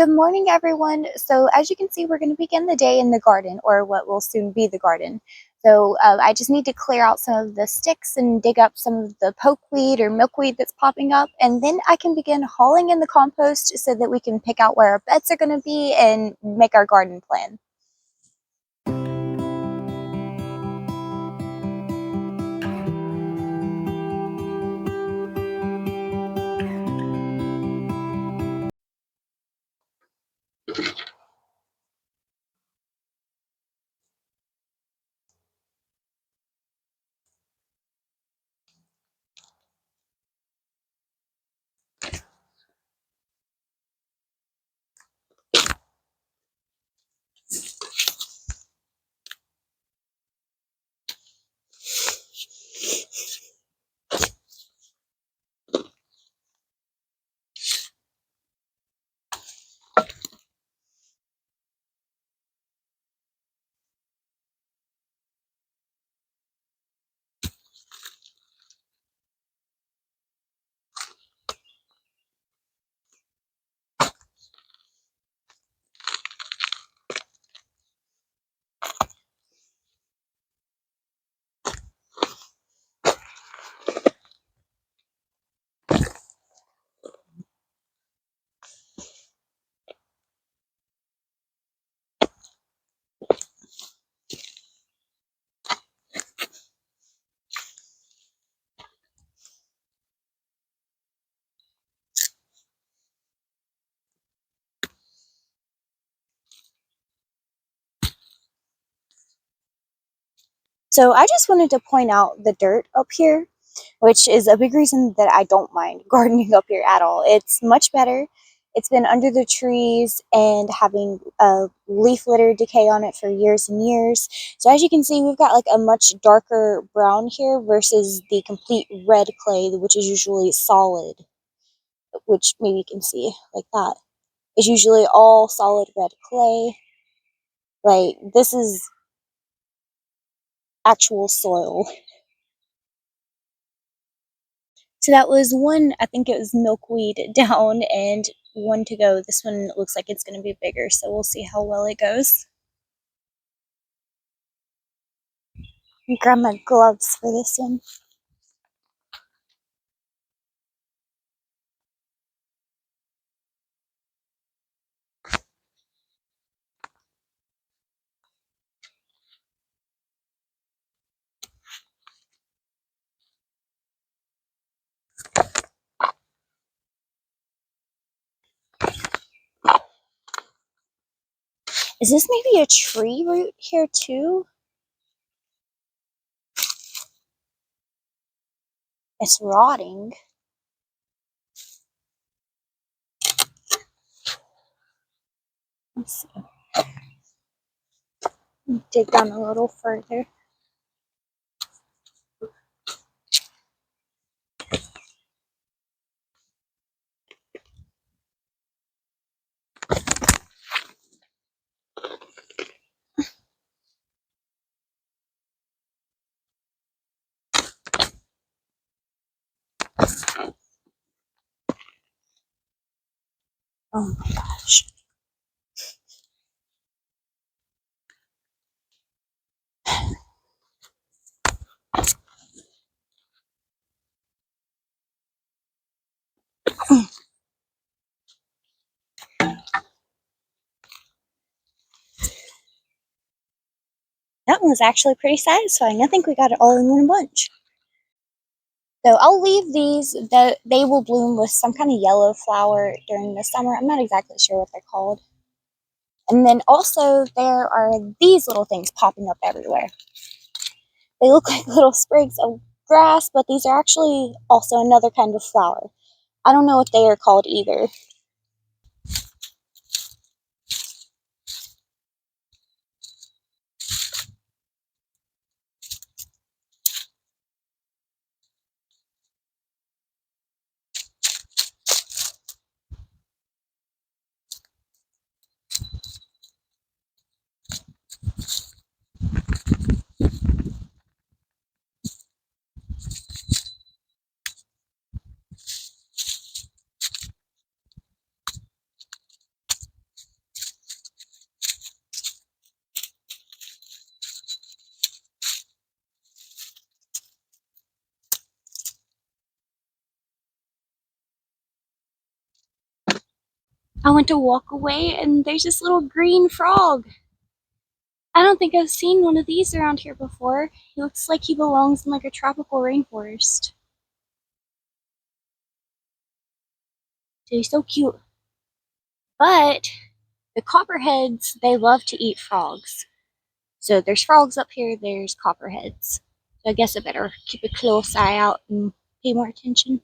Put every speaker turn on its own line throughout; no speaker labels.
Good morning, everyone. So as you can see, we're going to begin the day in the garden, or what will soon be the garden. So I just need to clear out some of the sticks and dig up some of the pokeweed or milkweed that's popping up, and then I can begin hauling in the compost so that we can pick out where our beds are going to be and make our garden plan. So I just wanted to point out the dirt up here, which is a big reason that I don't mind gardening up here at all. It's much better. It's been under the trees and having a leaf litter decay on it for years and years. So as you can see, we've got like a much darker brown here versus the complete red clay, which is usually solid, which maybe you can see like that. It's usually all solid red clay. Like, this is actual soil. So that was one, I think it was milkweed down and one to go. This one looks like it's going to be bigger, so we'll see how well it goes. Grab my gloves for this one. Is this maybe a tree root here too? It's rotting. Let's see. Dig down a little further. Oh my gosh. That one was actually pretty satisfying. I think we got it all in one bunch. So I'll leave these. They will bloom with some kind of yellow flower during the summer. I'm not exactly sure what they're called. And then also there are these little things popping up everywhere. They look like little sprigs of grass, but these are actually also another kind of flower. I don't know what they are called either. went to walk away and there's this little green frog. I don't think I've seen one of these around here before. He looks like he belongs in like a tropical rainforest. So he's so cute. But the copperheads, they love to eat frogs. So there's frogs up here, there's copperheads. So I guess I better keep a close eye out and pay more attention.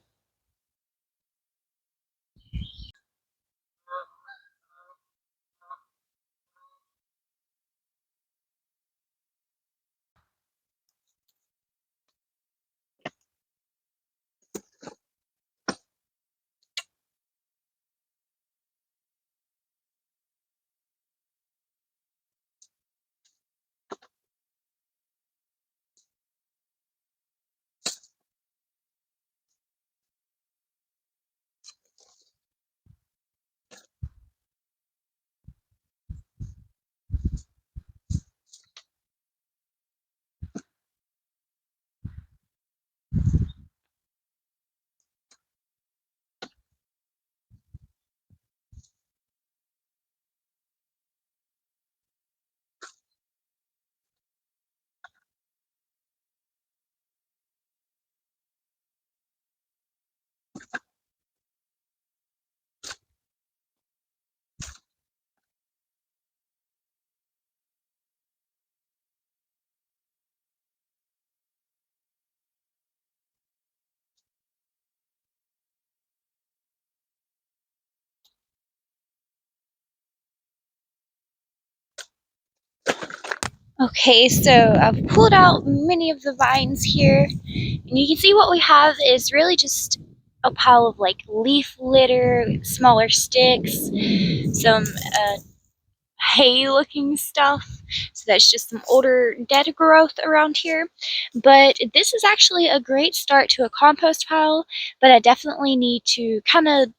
Okay, so I've pulled out many of the vines here, and you can see what we have is really just a pile of like leaf litter, smaller sticks, some hay looking stuff. So that's just some older dead growth around here. But this is actually a great start to a compost pile, but I definitely need to kind of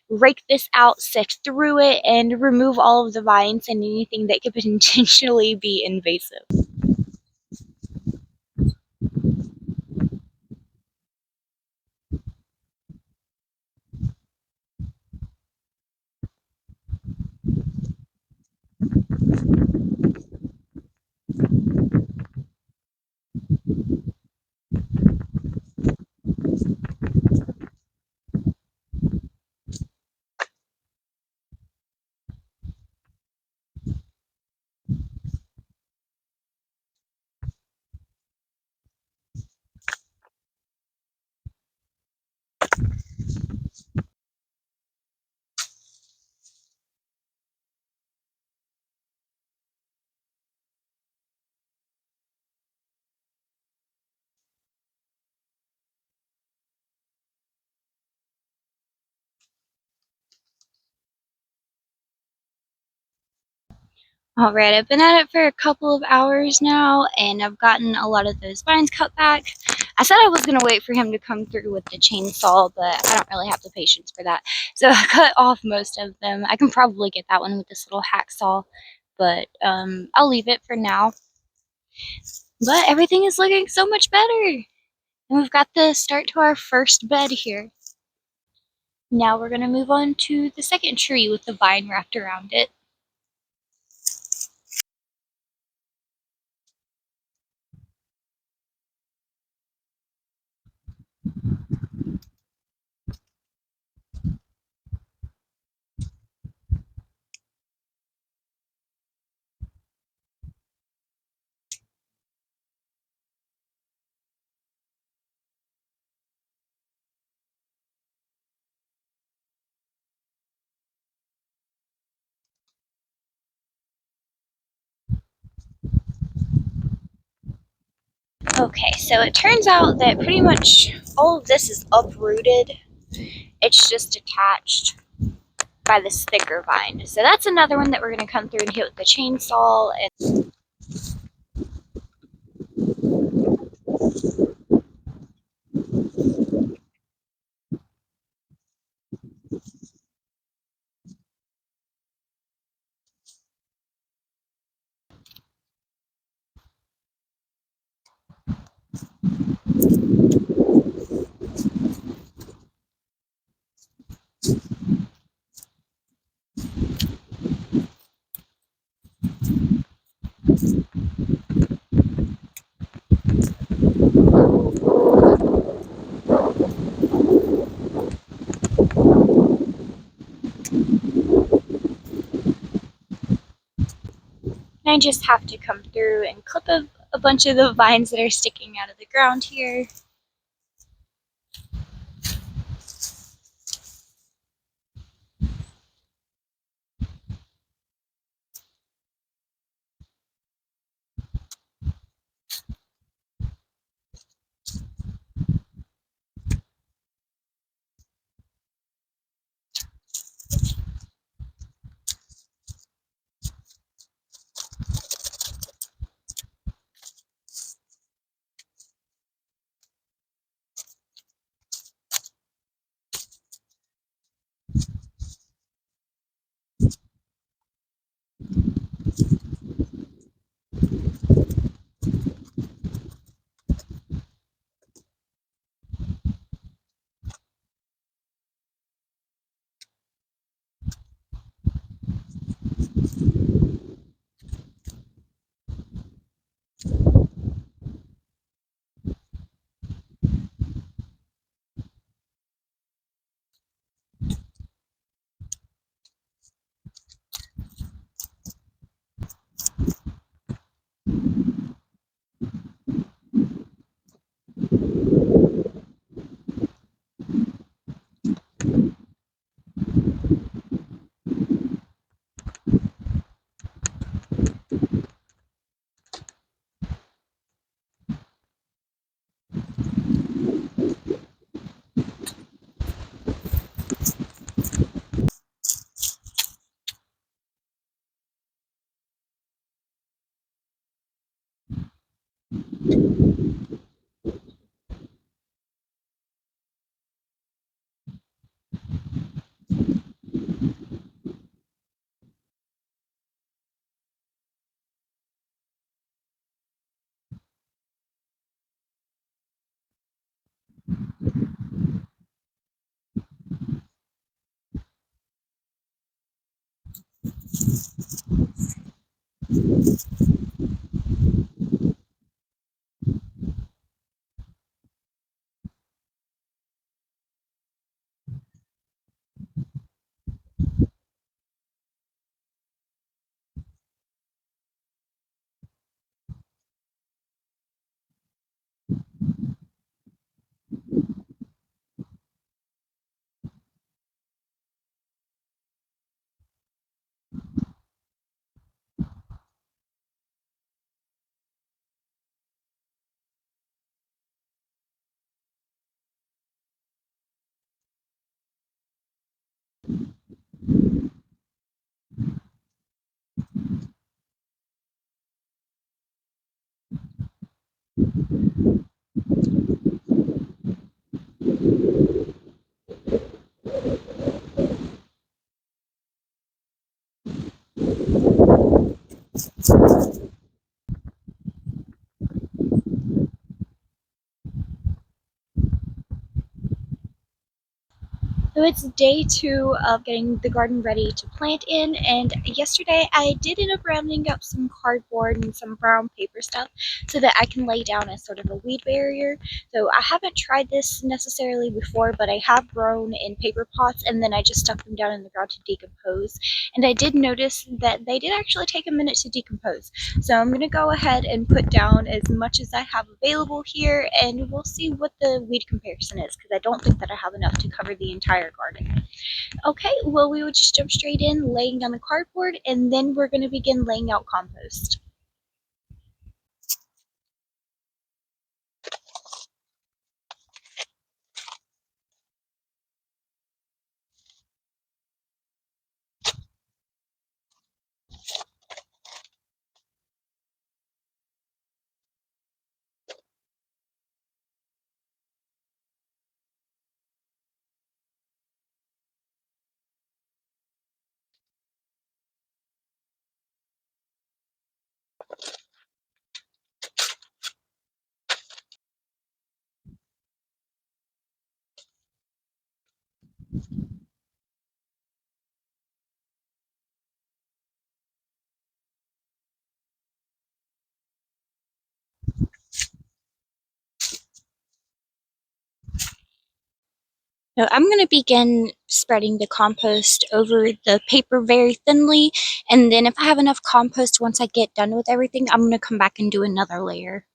rake this out, sift through it, and remove all of the vines and anything that could potentially be invasive. Alright, I've been at it for a couple of hours now, and I've gotten a lot of those vines cut back. I said I was going to wait for him to come through with the chainsaw, but I don't really have the patience for that. So I cut off most of them. I can probably get that one with this little hacksaw, but I'll leave it for now. But everything is looking so much better! And we've got the start to our first bed here. Now we're going to move on to the second tree with the vine wrapped around it. Okay, so it turns out that pretty much all of this is uprooted. It's just attached by this thicker vine. So that's another one that we're going to come through and hit with the chainsaw. And I just have to come through and clip a bunch of the vines that are sticking out of the ground here. So it's day 2 of getting the garden ready to plant in, and yesterday I did end up rounding up some cardboard and some brown paper stuff so that I can lay down as sort of a weed barrier. So I haven't tried this necessarily before, but I have grown in paper pots and then I just stuck them down in the ground to decompose. And I did notice that they did actually take a minute to decompose. So I'm going to go ahead and put down as much as I have available here, and we'll see what the weed comparison is, because I don't think that I have enough to cover the entire garden. Okay, well, we would just jump straight in, laying down the cardboard, and then we're going to begin laying out compost. Now I'm going to begin spreading the compost over the paper very thinly, and then if I have enough compost once I get done with everything, I'm going to come back and do another layer.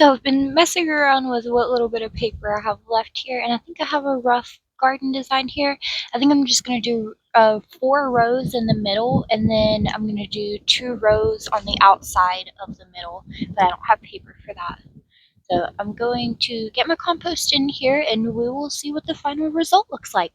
So I've been messing around with what little bit of paper I have left here, and I think I have a rough garden design here. I think I'm just going to do 4 rows in the middle, and then I'm going to do 2 rows on the outside of the middle, but I don't have paper for that. So I'm going to get my compost in here and we will see what the final result looks like.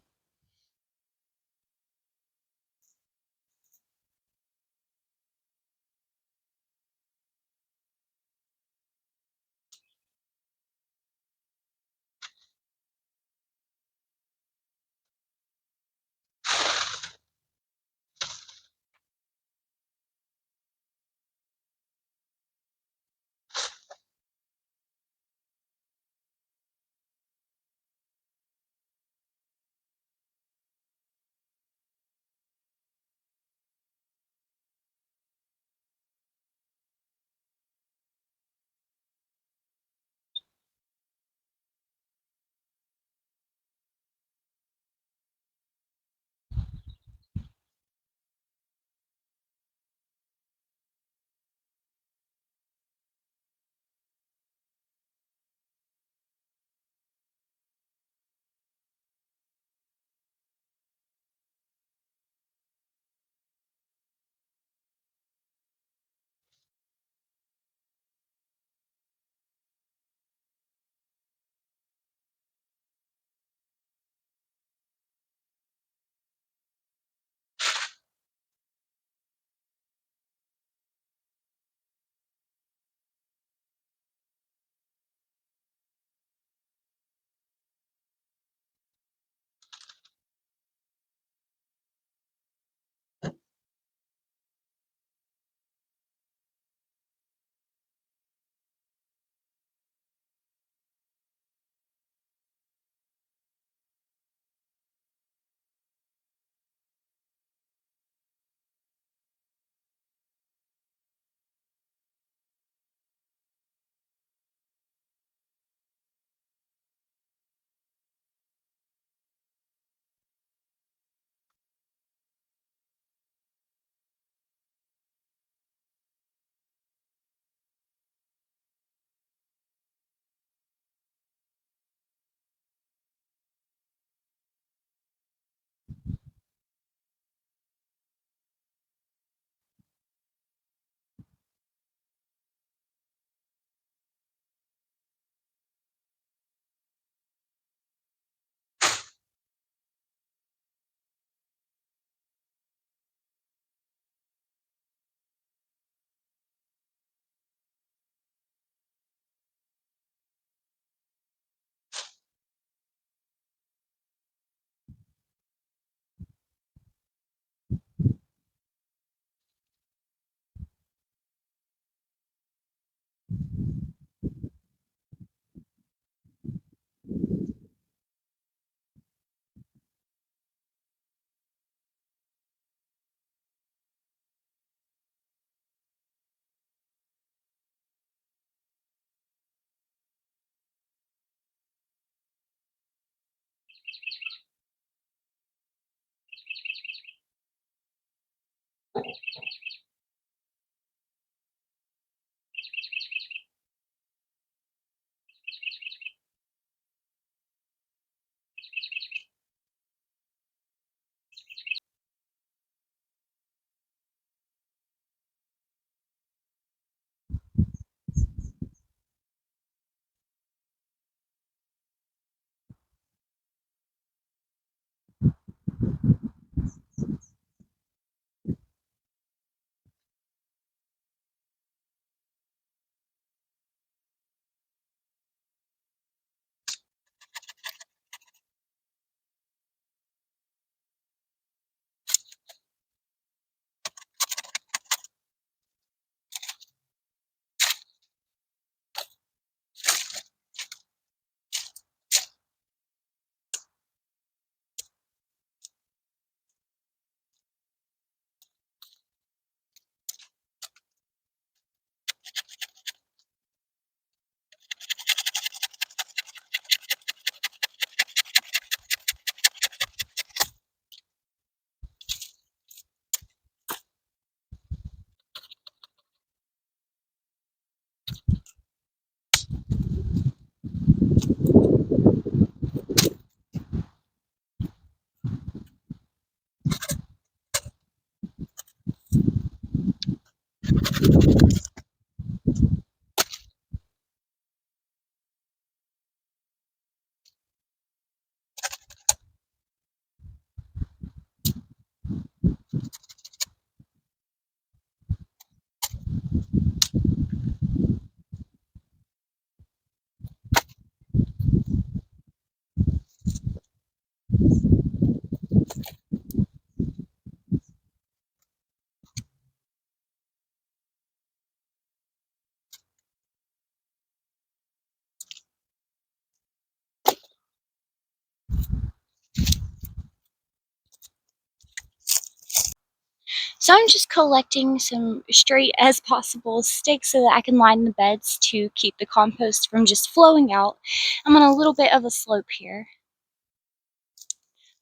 So I'm just collecting some straight as possible sticks so that I can line the beds to keep the compost from just flowing out. I'm on a little bit of a slope here.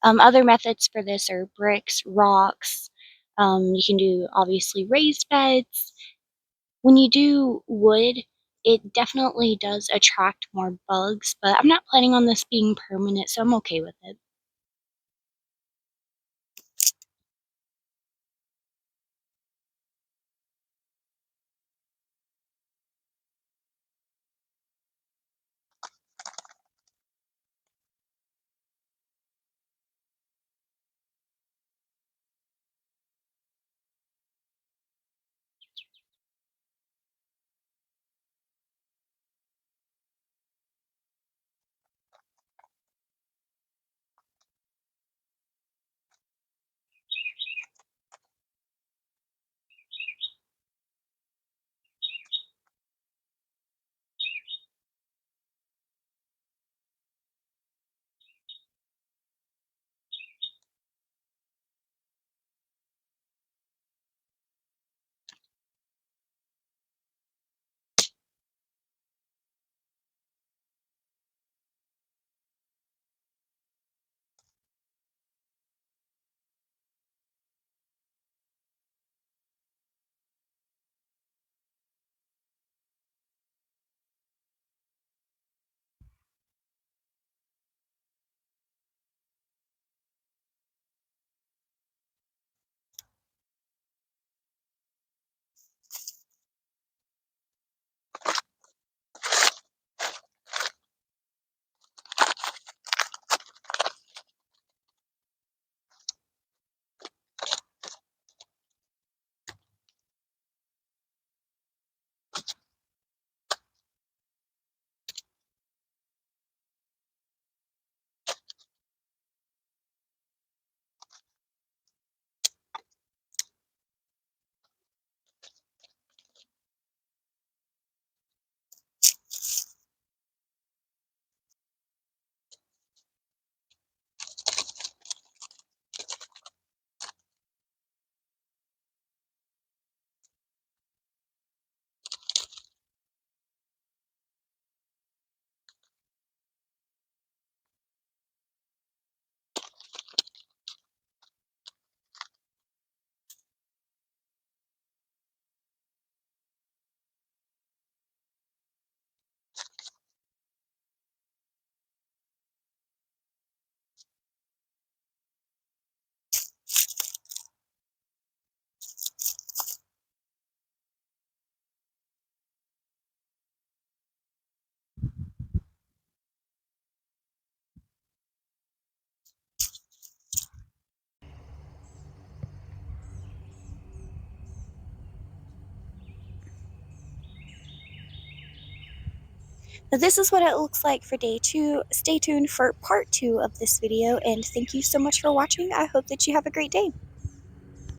Other methods for this are bricks, rocks. You can do obviously raised beds. When you do wood, it definitely does attract more bugs, but I'm not planning on this being permanent, so I'm okay with it. So this is what it looks like for day 2. Stay tuned for part 2 of this video, and thank you so much for watching. I hope that you have a great day.